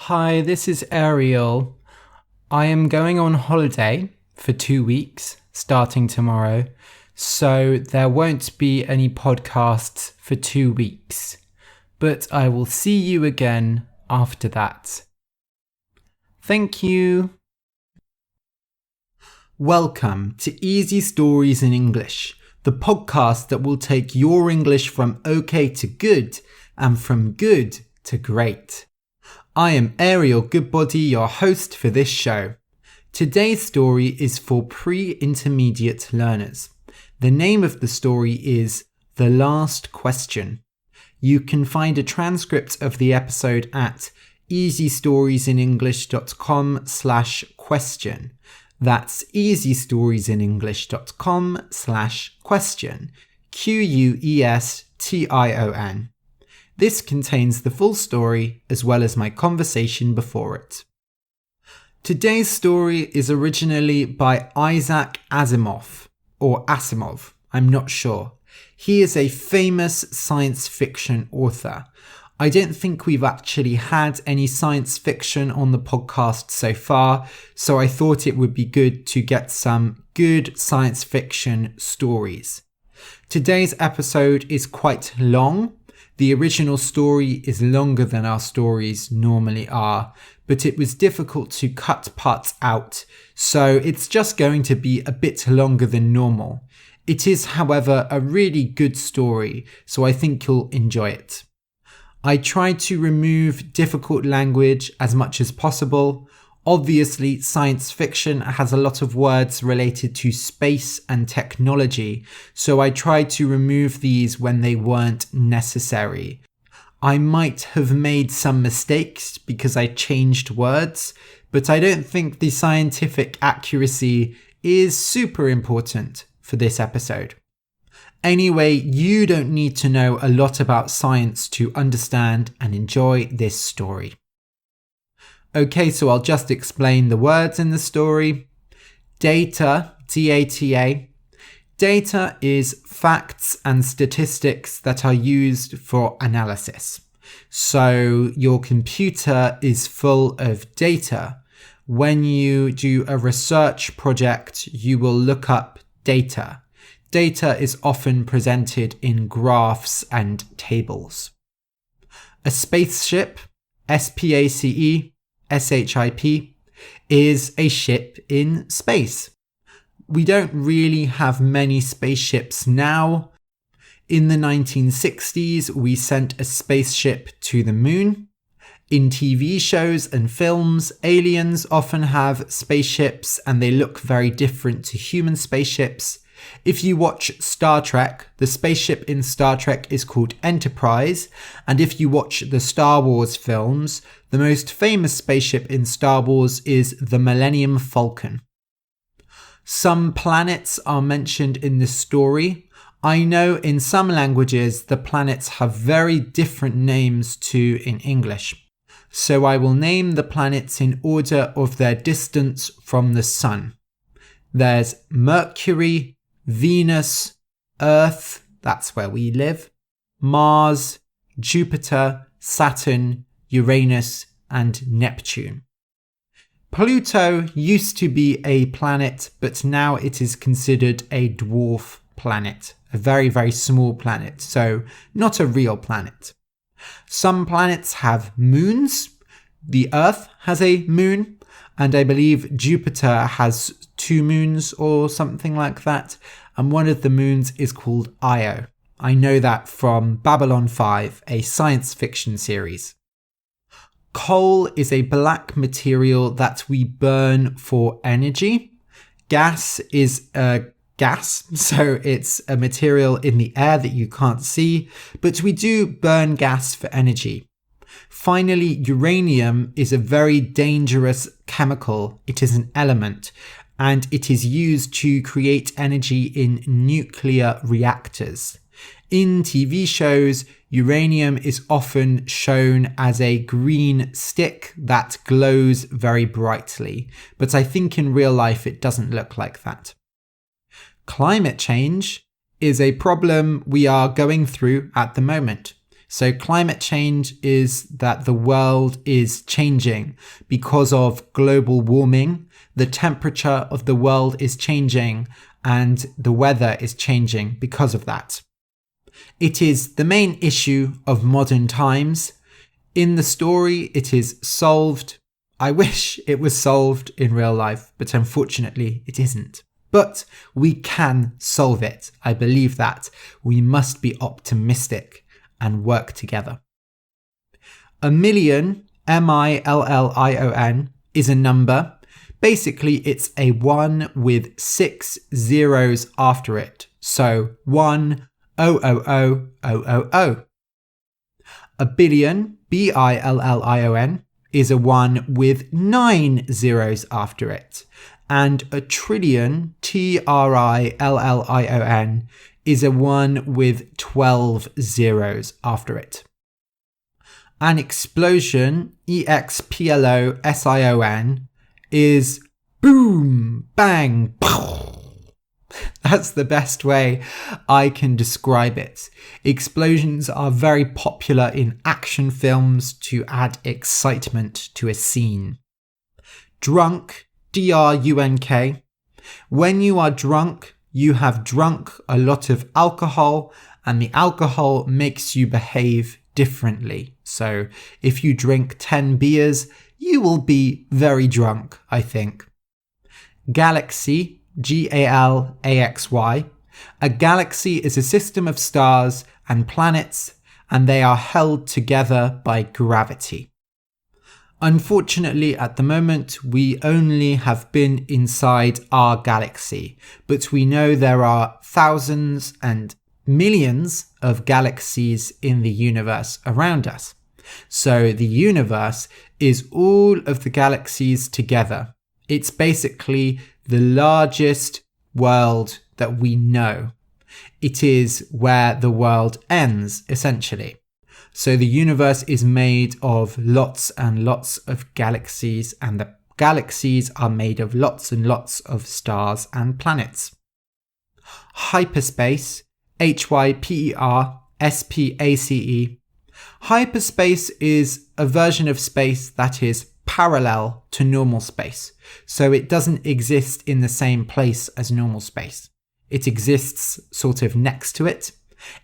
Hi, this is Ariel. I am going on holiday for 2 weeks, starting tomorrow, so there won't be any podcasts for 2 weeks. But I will see you again after that. Thank you. Welcome to Easy Stories in English, the podcast that will take your English from okay to good and from good to great. I am Ariel Goodbody, your host for this show. Today's story is for pre-intermediate learners. The name of the story is The Last Question. You can find a transcript of the episode at easystoriesinenglish.com/question. That's easystoriesinenglish.com/question. Question. This contains the full story as well as my conversation before it. Today's story is originally by Isaac Asimov, or Asimov, I'm not sure. He is a famous science fiction author. I don't think we've actually had any science fiction on the podcast so far, so I thought it would be good to get some good science fiction stories. Today's episode is quite long. The original story is longer than our stories normally are, but it was difficult to cut parts out, so it's just going to be a bit longer than normal. It is, however, a really good story, so I think you'll enjoy it. I tried to remove difficult language as much as possible. Obviously, science fiction has a lot of words related to space and technology, so I tried to remove these when they weren't necessary. I might have made some mistakes because I changed words, but I don't think the scientific accuracy is super important for this episode. Anyway, you don't need to know a lot about science to understand and enjoy this story. Okay, so I'll just explain the words in the story. Data, D-A-T-A. Data is facts and statistics that are used for analysis. So your computer is full of data. When you do a research project, you will look up data. Data is often presented in graphs and tables. A spaceship, S-P-A-C-E, S-H-I-P, is a ship in space. We don't really have many spaceships now. In the 1960s, we sent a spaceship to the moon. In TV shows and films, aliens often have spaceships and they look very different to human spaceships. If you watch Star Trek, the spaceship in Star Trek is called Enterprise, and if you watch the Star Wars films, the most famous spaceship in Star Wars is the Millennium Falcon. Some planets are mentioned in the story. I know in some languages the planets have very different names to in English. So I will name the planets in order of their distance from the Sun. There's Mercury, Venus, Earth, that's where we live, Mars, Jupiter, Saturn, Uranus, and Neptune. Pluto used to be a planet, but now it is considered a dwarf planet, a very, very small planet, so not a real planet. Some planets have moons. The Earth has a moon, and I believe Jupiter has 2 moons or something like that, and one of the moons is called Io. I know that from Babylon 5, a science fiction series. Coal is a black material that we burn for energy. Gas is a gas, so it's a material in the air that you can't see, but we do burn gas for energy. Finally, uranium is a very dangerous chemical. It is an element, and it is used to create energy in nuclear reactors. In TV shows, uranium is often shown as a green stick that glows very brightly, but I think in real life it doesn't look like that. Climate change is a problem we are going through at the moment. So climate change is that the world is changing because of global warming. The temperature of the world is changing and the weather is changing because of that. It is the main issue of modern times. In the story, it is solved. I wish it was solved in real life, but unfortunately it isn't. But we can solve it. I believe that. We must be optimistic and work together. A million, million, is a number. Basically, it's a 1 with 6 zeros after it. So 1, 000,000. A billion, billion, is a 1 with 9 zeros after it. And a trillion, trillion, is a 1 with 12 zeros after it. An explosion, explosion, is boom, bang, pow. That's the best way I can describe it. Explosions are very popular in action films to add excitement to a scene. Drunk, drunk. When you are drunk, you have drunk a lot of alcohol, and the alcohol makes you behave differently. So if you drink 10 beers, you will be very drunk, I think. Galaxy, galaxy. A galaxy is a system of stars and planets, and they are held together by gravity. Unfortunately, at the moment, we only have been inside our galaxy, but we know there are thousands and millions of galaxies in the universe around us. So the universe is all of the galaxies together. It's basically the largest world that we know. It is where the world ends, essentially. So the universe is made of lots and lots of galaxies, and the galaxies are made of lots and lots of stars and planets. Hyperspace, hyperspace. Hyperspace is a version of space that is parallel to normal space. So it doesn't exist in the same place as normal space. It exists sort of next to it.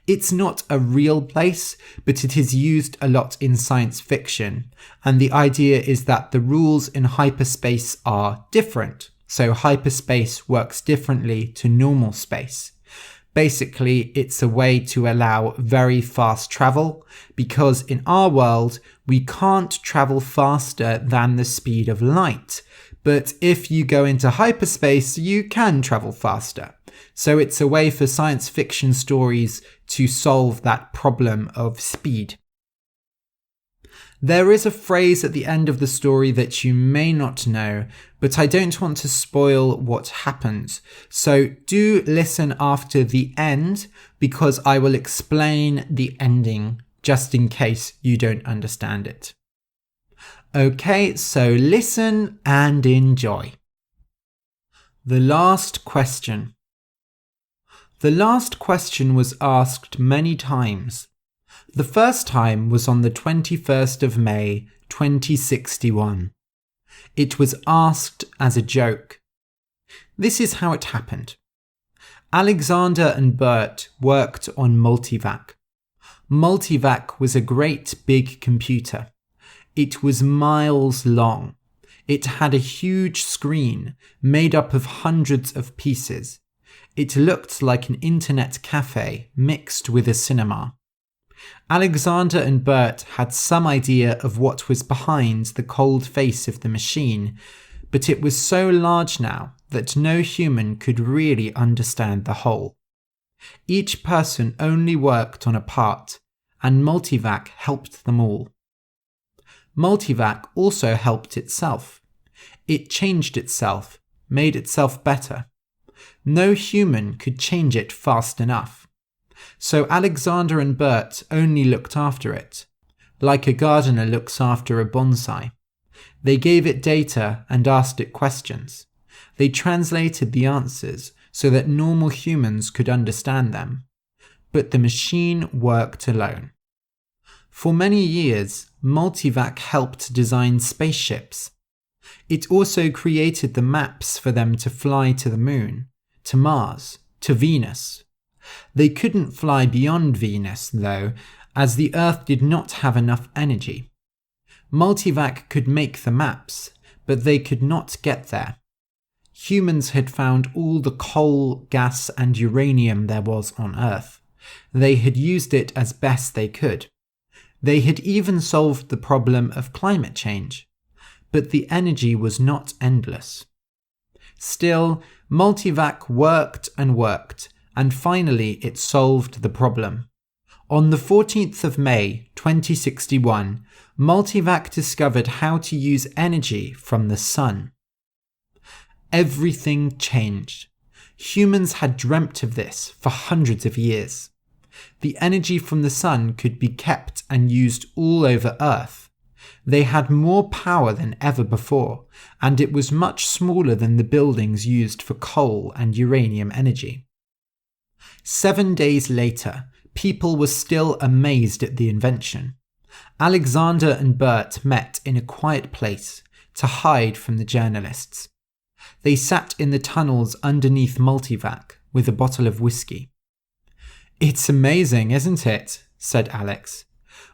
It's not a real place, but it is used a lot in science fiction. And the idea is that the rules in hyperspace are different. So hyperspace works differently to normal space. Basically, it's a way to allow very fast travel, because in our world, we can't travel faster than the speed of light. But if you go into hyperspace, you can travel faster. So it's a way for science fiction stories to solve that problem of speed. There is a phrase at the end of the story that you may not know, but I don't want to spoil what happens. So do listen after the end, because I will explain the ending just in case you don't understand it. Okay, so listen and enjoy. The last question. The last question was asked many times. The first time was on the 21st of May, 2061. It was asked as a joke. This is how it happened. Alexander and Bert worked on Multivac. Multivac was a great big computer. It was miles long. It had a huge screen made up of hundreds of pieces. It looked like an internet cafe mixed with a cinema. Alexander and Bert had some idea of what was behind the cold face of the machine, but it was so large now that no human could really understand the whole. Each person only worked on a part, and Multivac helped them all. Multivac also helped itself. It changed itself, made itself better. No human could change it fast enough. So Alexander and Bert only looked after it, like a gardener looks after a bonsai. They gave it data and asked it questions. They translated the answers so that normal humans could understand them. But the machine worked alone. For many years, Multivac helped design spaceships. It also created the maps for them to fly to the Moon, to Mars, to Venus. They couldn't fly beyond Venus, though, as the Earth did not have enough energy. Multivac could make the maps, but they could not get there. Humans had found all the coal, gas, and uranium there was on Earth. They had used it as best they could. They had even solved the problem of climate change. But the energy was not endless. Still, Multivac worked, and finally it solved the problem. On the 14th of May, 2061, Multivac discovered how to use energy from the sun. Everything changed. Humans had dreamt of this for hundreds of years. The energy from the sun could be kept and used all over Earth. They had more power than ever before, and it was much smaller than the buildings used for coal and uranium energy. 7 days later, people were still amazed at the invention. Alexander and Bert met in a quiet place to hide from the journalists. They sat in the tunnels underneath Multivac with a bottle of whiskey. "It's amazing, isn't it?" said Alex.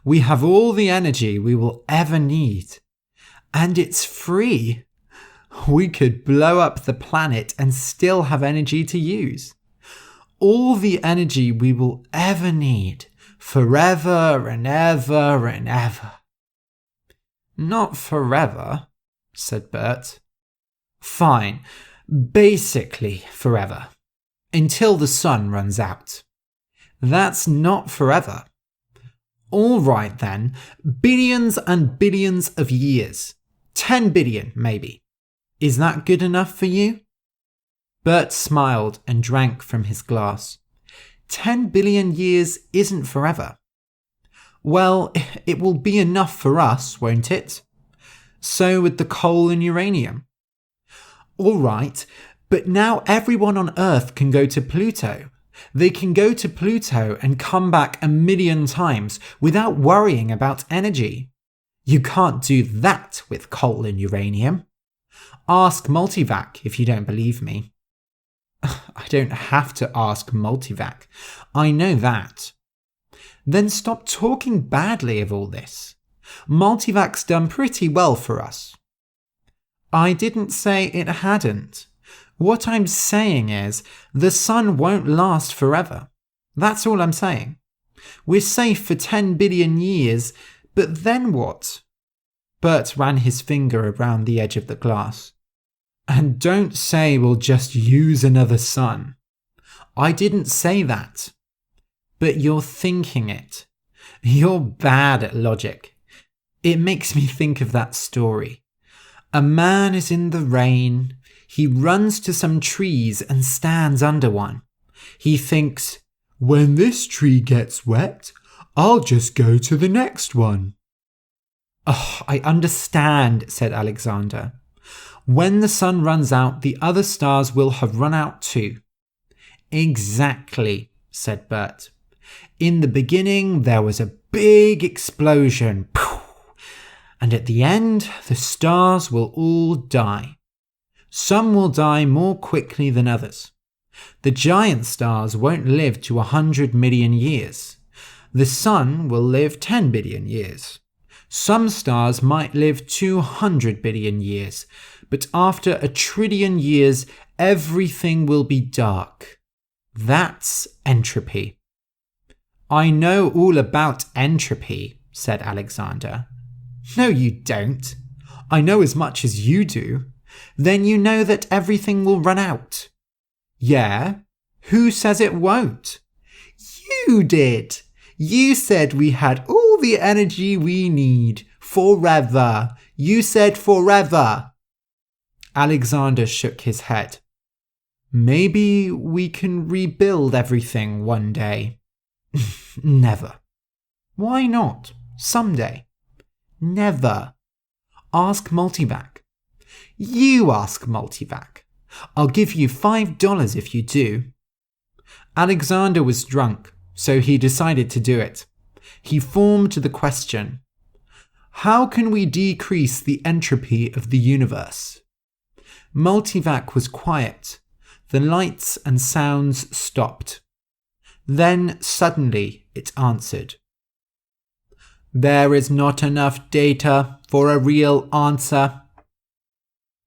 "We have all the energy we will ever need. And it's free. We could blow up the planet and still have energy to use. All the energy we will ever need, forever and ever and ever." "Not forever," said Bert. "Fine, basically forever. Until the sun runs out. That's not forever. All right then, billions and billions of years. 10 billion, maybe. Is that good enough for you?" Bert smiled and drank from his glass. 10 billion years isn't forever. "Well, it will be enough for us, won't it? So with the coal and uranium." "All right, but now everyone on Earth can go to Pluto. They can go to Pluto and come back 1,000,000 times without worrying about energy. You can't do that with coal and uranium. Ask Multivac if you don't believe me." "I don't have to ask Multivac. I know that." "Then stop talking badly of all this. Multivac's done pretty well for us." "I didn't say it hadn't. What I'm saying is, the sun won't last forever. That's all I'm saying. We're safe for 10 billion years, but then what?" Bert ran his finger around the edge of the glass. "And don't say we'll just use another sun. I didn't say that. But you're thinking it. You're bad at logic. It makes me think of that story. A man is in the rain. He runs to some trees and stands under one. He thinks, when this tree gets wet, I'll just go to the next one. Oh, I understand, said Alexander. When the sun runs out, the other stars will have run out too. Exactly, said Bert. In the beginning, there was a big explosion. And at the end, the stars will all die. Some will die more quickly than others. The giant stars won't live to 100 million years. The sun will live 10 billion years. Some stars might live 200 billion years, but after 1 trillion years, everything will be dark. That's entropy. I know all about entropy, said Alexander. No, you don't. I know as much as you do. Then you know that everything will run out. Yeah? Who says it won't? You did. You said we had all the energy we need. Forever. You said forever. Alexander shook his head. Maybe we can rebuild everything one day. Never. Why not? Someday. Never. Ask Multivac. You ask Multivac. I'll give you $5 if you do. Alexander was drunk, so he decided to do it. He formed the question: how can we decrease the entropy of the universe? Multivac was quiet. The lights and sounds stopped. Then suddenly it answered. There is not enough data for a real answer.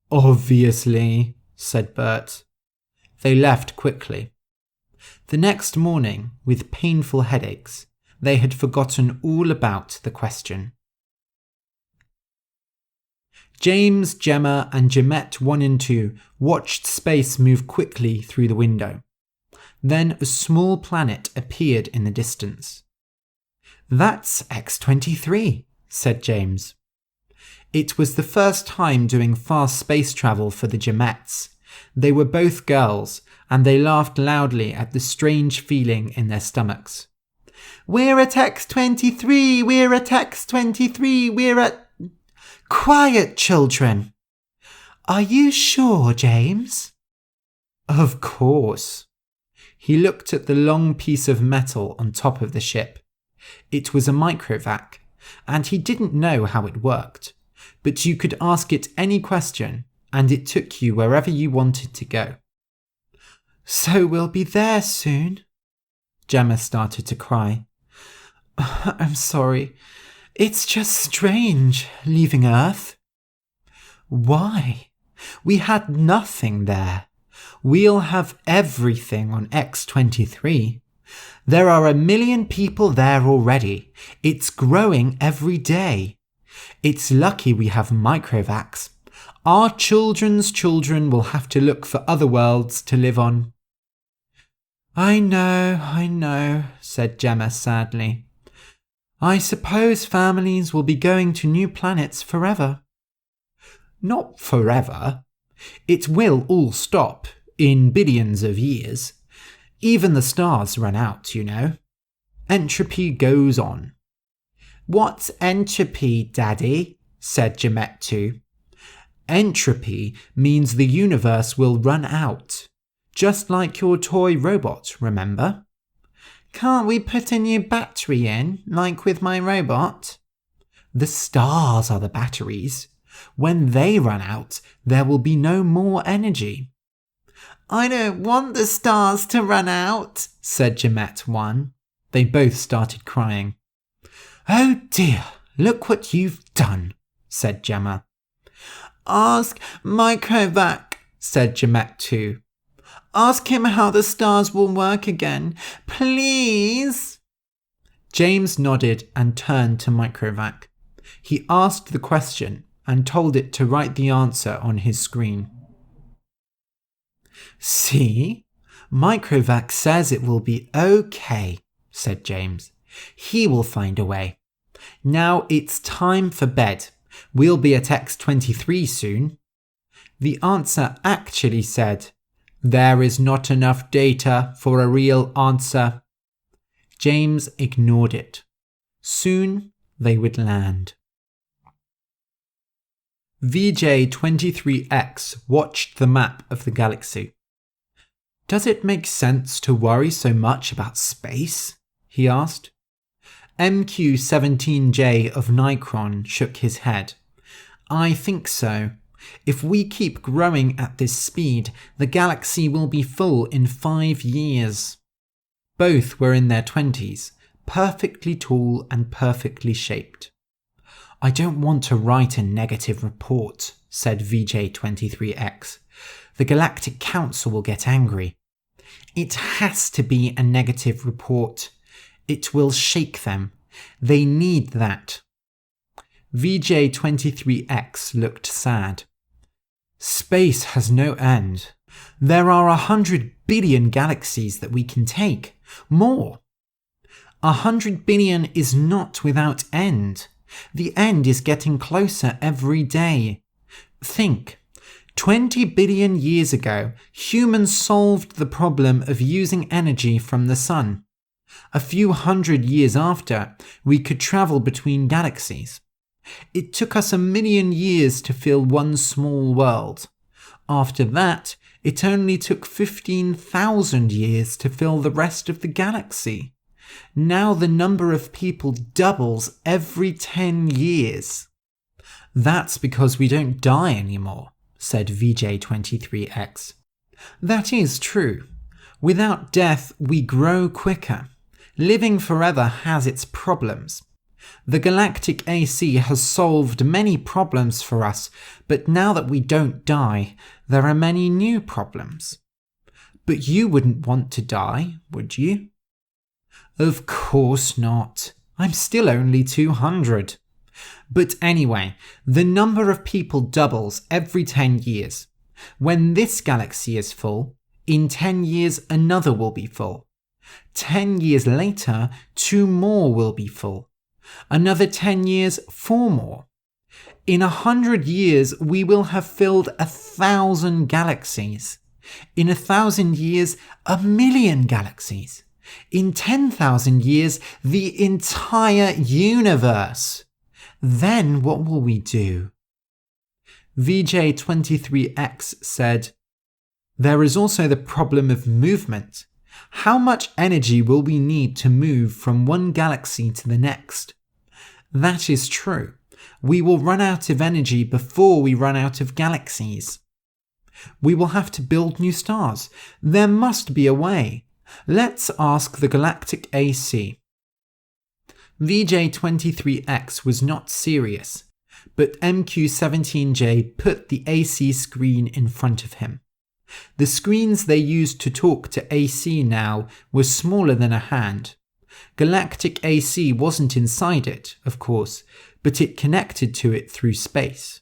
Obviously, said Bert. They left quickly. The next morning, with painful headaches, they had forgotten all about the question. James, Gemma, and Jeanette 1 and 2 watched space move quickly through the window. Then a small planet appeared in the distance. That's X-23, said James. It was the first time doing fast space travel for the Jeanettes. They were both girls, and they laughed loudly at the strange feeling in their stomachs. We're at X-23, we're at X-23, we're at... Quiet, children. Are you sure, James? Of course. He looked at the long piece of metal on top of the ship. It was a microvac, and he didn't know how it worked, but you could ask it any question, and it took you wherever you wanted to go. So we'll be there soon? Gemma started to cry. I'm sorry. It's just strange, leaving Earth. Why? We had nothing there. We'll have everything on X-23. There are 1 million people there already. It's growing every day. It's lucky we have microvacs. Our children's children will have to look for other worlds to live on. I know, said Gemma sadly. I suppose families will be going to new planets forever. Not forever. It will all stop in billions of years. Even the stars run out, you know. Entropy goes on. What's entropy, Daddy? Said Jeanette 2. Entropy means the universe will run out. Just like your toy robot, remember? Can't we put a new battery in, like with my robot? The stars are the batteries. When they run out, there will be no more energy. I don't want the stars to run out, said Jeanette 1. They both started crying. Oh dear, look what you've done, said Gemma. Ask Microvac, said Jeanette 2. Ask him how the stars will work again, please. James nodded and turned to Microvac. He asked the question and told it to write the answer on his screen. See? Microvac says it will be okay, said James. He will find a way. Now it's time for bed. We'll be at X-23 soon. The answer actually said, there is not enough data for a real answer. James ignored it. Soon they would land. VJ23X watched the map of the galaxy. Does it make sense to worry so much about space? He asked. MQ17J of Nikron shook his head. I think so. If we keep growing at this speed, the galaxy will be full in 5 years. Both were in their 20s, perfectly tall and perfectly shaped. I don't want to write a negative report, said VJ23X. The Galactic Council will get angry. It has to be a negative report. It will shake them. They need that. VJ23X looked sad. Space has no end. There are 100 billion galaxies that we can take. More. 100 billion is not without end. The end is getting closer every day. Think. 20 billion years ago, humans solved the problem of using energy from the sun. A few hundred years after, we could travel between galaxies. It took us 1 million years to fill one small world. After that, it only took 15,000 years to fill the rest of the galaxy. Now the number of people doubles every 10 years. That's because we don't die anymore, said VJ23X. That is true. Without death, we grow quicker. Living forever has its problems. The galactic AC has solved many problems for us, but now that we don't die, there are many new problems. But you wouldn't want to die, would you? Of course not. I'm still only 200. But anyway, the number of people doubles every 10 years. When this galaxy is full, in 10 years another will be full. 10 years later, 2 more will be full. Another 10 years, 4 more. In 100 years, we will have filled 1,000 galaxies. In 1,000 years, 1,000,000 galaxies. In 10,000 years, the entire universe. Then what will we do? VJ23X said, there is also the problem of movement. How much energy will we need to move from one galaxy to the next? That is true. We will run out of energy before we run out of galaxies. We will have to build new stars. There must be a way. Let's ask the galactic AC. VJ23X was not serious, but MQ17J put the AC screen in front of him. The screens they used to talk to AC now were smaller than a hand. Galactic AC wasn't inside it, of course, but it connected to it through space.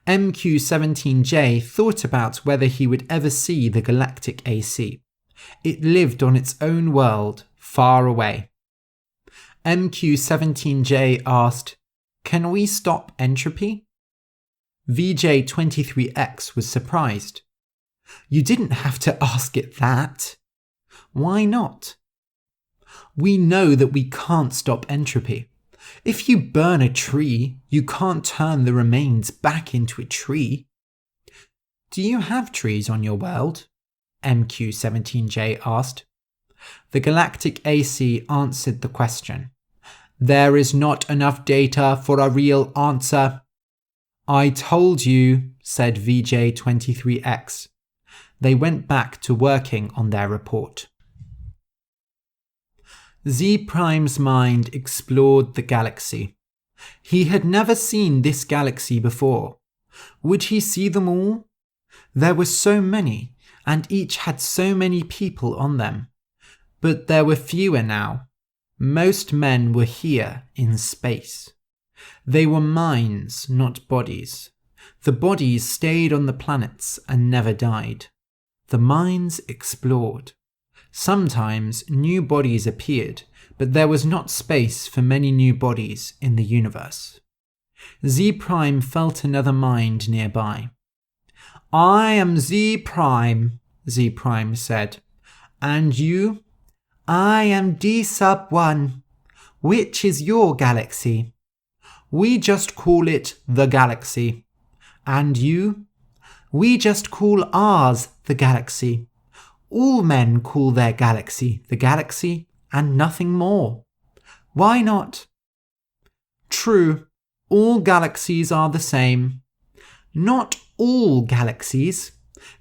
MQ17J thought about whether he would ever see the galactic AC. It lived on its own world, far away. MQ17J asked, "Can we stop entropy?" VJ23X was surprised. You didn't have to ask it that. Why not? We know that we can't stop entropy. If you burn a tree, you can't turn the remains back into a tree. Do you have trees on your world? MQ17J asked. The galactic AC answered the question. There is not enough data for a real answer. I told you, said VJ23X. They went back to working on their report. Z-Prime's mind explored the galaxy. He had never seen this galaxy before. Would he see them all? There were so many, and each had so many people on them. But there were fewer now. Most men were here in space. They were minds, not bodies. The bodies stayed on the planets and never died. The minds explored. Sometimes new bodies appeared, but there was not space for many new bodies in the universe. Z-Prime felt another mind nearby. I am Z-Prime, Z-Prime said. And you? I am D-Sub-1. Which is your galaxy? We just call it the galaxy. And you? We just call ours the galaxy. All men call their galaxy the galaxy and nothing more. Why not? True, all galaxies are the same. Not all galaxies.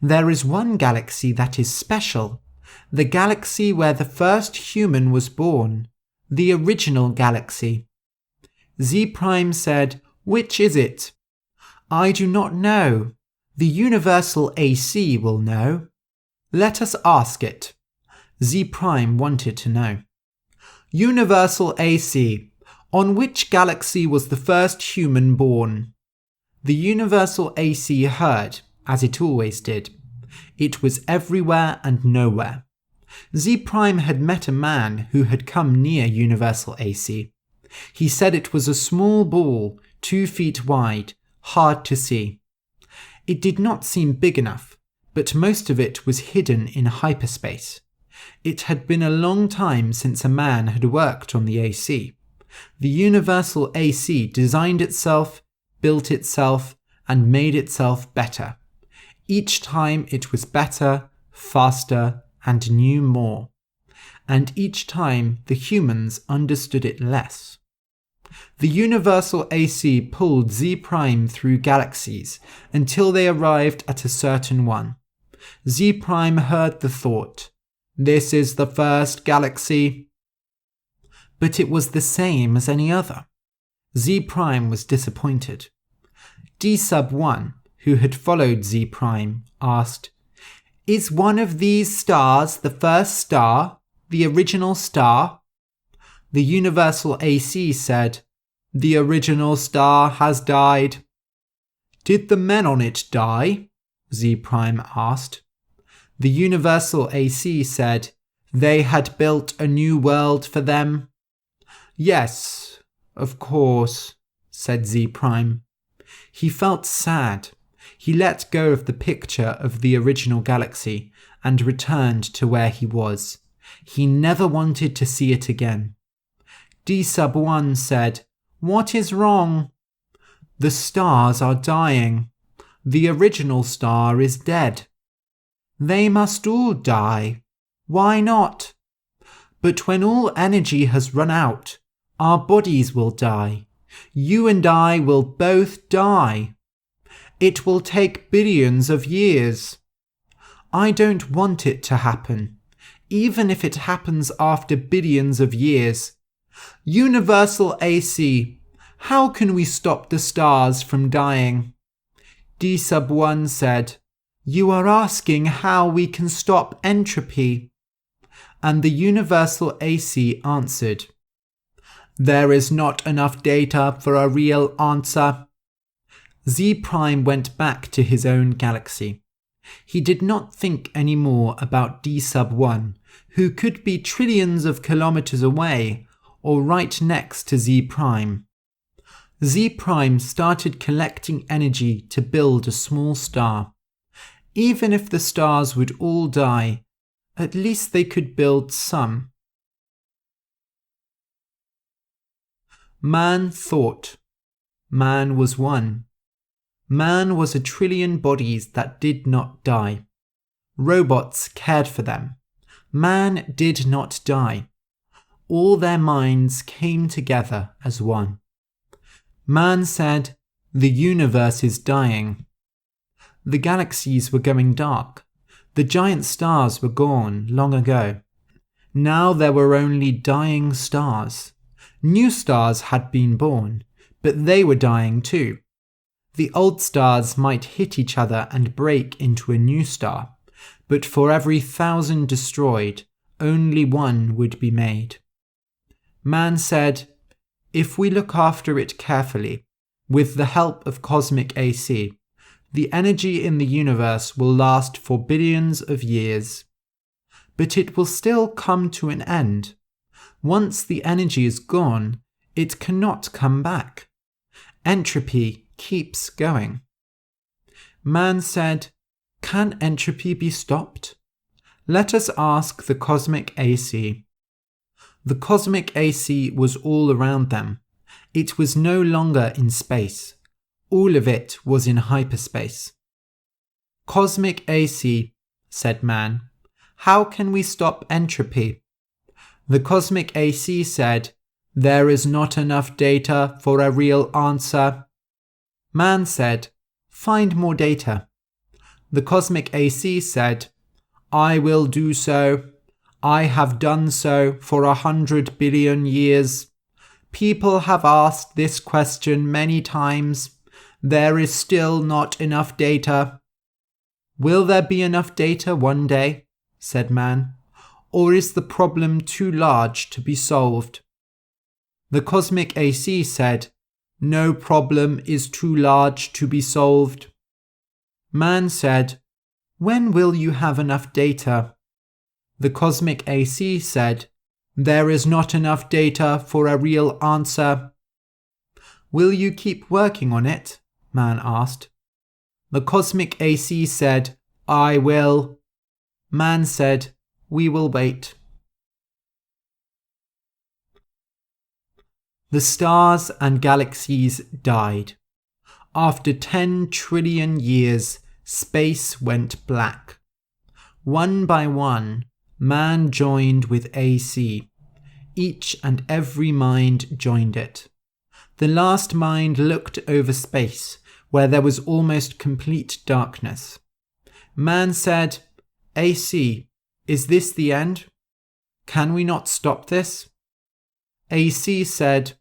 There is one galaxy that is special. The galaxy where the first human was born. The original galaxy. Z-Prime said, which is it? I do not know. The universal AC will know. Let us ask it. Z-Prime wanted to know. Universal AC. On which galaxy was the first human born? The universal AC heard, as it always did. It was everywhere and nowhere. Z-Prime had met a man who had come near universal AC. He said it was a small ball, 2 feet wide, hard to see. It did not seem big enough, but most of it was hidden in hyperspace. It had been a long time since a man had worked on the AC. The universal AC designed itself, built itself, and made itself better. Each time it was better, faster, and knew more. and each time the humans understood it less. The universal AC pulled Z prime through galaxies until they arrived at a certain one. Z prime heard the thought, "This is the first galaxy." But it was the same as any other. Z prime was disappointed. D sub 1, who had followed Z prime, asked, "Is one of these stars the first star, the original star?" The universal AC said, "The original star has died." "Did the men on it die?" Z prime asked. The universal AC said, "They had built a new world for them." "Yes, of course," said Z prime. He felt sad. He let go of the picture of the original galaxy and returned to where he was. He never wanted to see it again. D sub 1 said, "What is wrong?" "The stars are dying. The original star is dead." "They must all die. Why not?" "But when all energy has run out, our bodies will die. You and I will both die. It will take billions of years." "I don't want it to happen, even if it happens after billions of years." "Universal AC, how can we stop the stars from dying?" D sub 1 said, "You are asking how we can stop entropy." And the universal AC answered, "There is not enough data for a real answer." Z prime went back to his own galaxy. He did not think any more about D sub 1, who could be trillions of kilometers away or right next to Z prime. Z prime started collecting energy to build a small star. Even if the stars would all die, at least they could build some. Man thought. Man was one. Man was 1,000,000,000,000 bodies that did not die. Robots cared for them. Man did not die. All their minds came together as one. Man said, "The universe is dying." The galaxies were going dark. The giant stars were gone long ago. Now there were only dying stars. New stars had been born, but they were dying too. The old stars might hit each other and break into a new star, but for every 1,000 destroyed, only one would be made. Man said, "If we look after it carefully, with the help of cosmic AC, the energy in the universe will last for billions of years. But it will still come to an end. Once the energy is gone, it cannot come back. Entropy keeps going." Man said, "Can entropy be stopped? Let us ask the cosmic AC." The cosmic AC was all around them. It was no longer in space. All of it was in hyperspace. "Cosmic AC," said man, "how can we stop entropy?" The cosmic AC said, "There is not enough data for a real answer." Man said, "Find more data." The cosmic AC said, "I will do so. I have done so for 100 billion years. People have asked this question many times. There is still not enough data." "Will there be enough data one day?" said man. "Or is the problem too large to be solved?" The cosmic AC said, "No problem is too large to be solved." Man said, "When will you have enough data?" The cosmic AC said, "There is not enough data for a real answer." "Will you keep working on it?" man asked. The cosmic AC said, "I will." Man said, "We will wait." The stars and galaxies died. After 10 trillion years, space went black. One by one, Man joined with AC. Each and every mind joined it. The last mind looked over space, where there was almost complete darkness. Man said, AC, is this the end? Can we not stop this? AC said,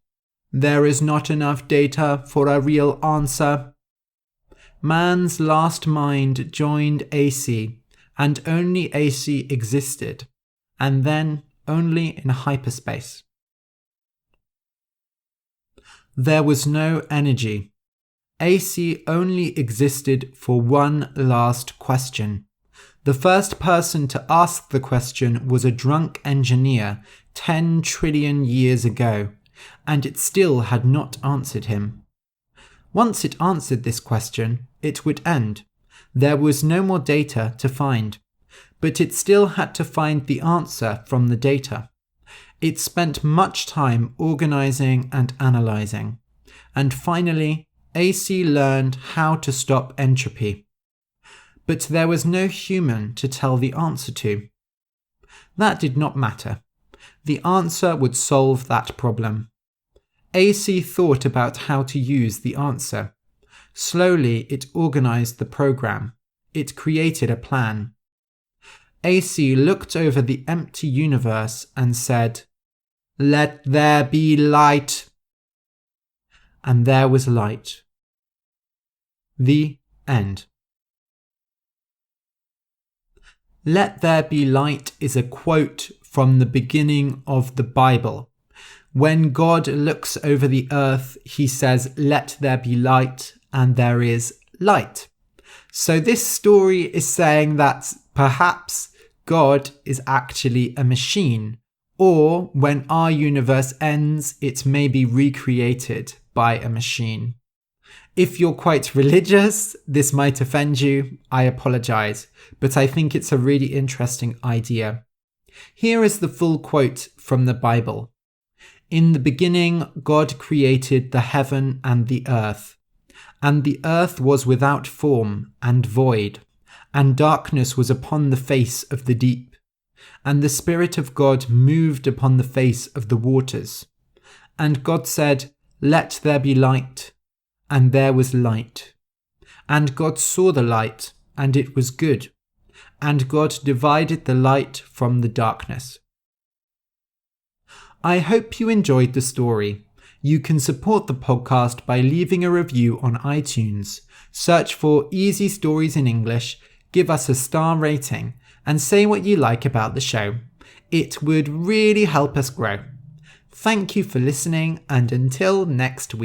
there is not enough data for a real answer. Man's last mind joined AC, and only AC existed, and then only in hyperspace. There was no energy. AC only existed for one last question. The first person to ask the question was a drunk engineer 10 trillion years ago, and it still had not answered him. Once it answered this question, it would end. There was no more data to find, but it still had to find the answer from the data. It spent much time organizing and analyzing, and finally, AC learned how to stop entropy. But there was no human to tell the answer to. That did not matter. The answer would solve that problem. AC thought about how to use the answer. Slowly, it organized the program. It created a plan. AC looked over the empty universe and said, "Let there be light." And there was light. The end. Let there be light is a quote from the beginning of the Bible. When God looks over the earth, he says, "Let there be light," and there is light. So this story is saying that perhaps God is actually a machine, or when our universe ends, it may be recreated by a machine. If you're quite religious, this might offend you. I apologize, but I think it's a really interesting idea. Here is the full quote from the Bible. In the beginning, God created the heaven and the earth. And the earth was without form and void, and darkness was upon the face of the deep. And the Spirit of God moved upon the face of the waters. And God said, "Let there be light." And there was light. And God saw the light, and it was good. And God divided the light from the darkness. I hope you enjoyed the story. You can support the podcast by leaving a review on iTunes. Search for Easy Stories in English, give us a star rating, and say what you like about the show. It would really help us grow. Thank you for listening, and until next week.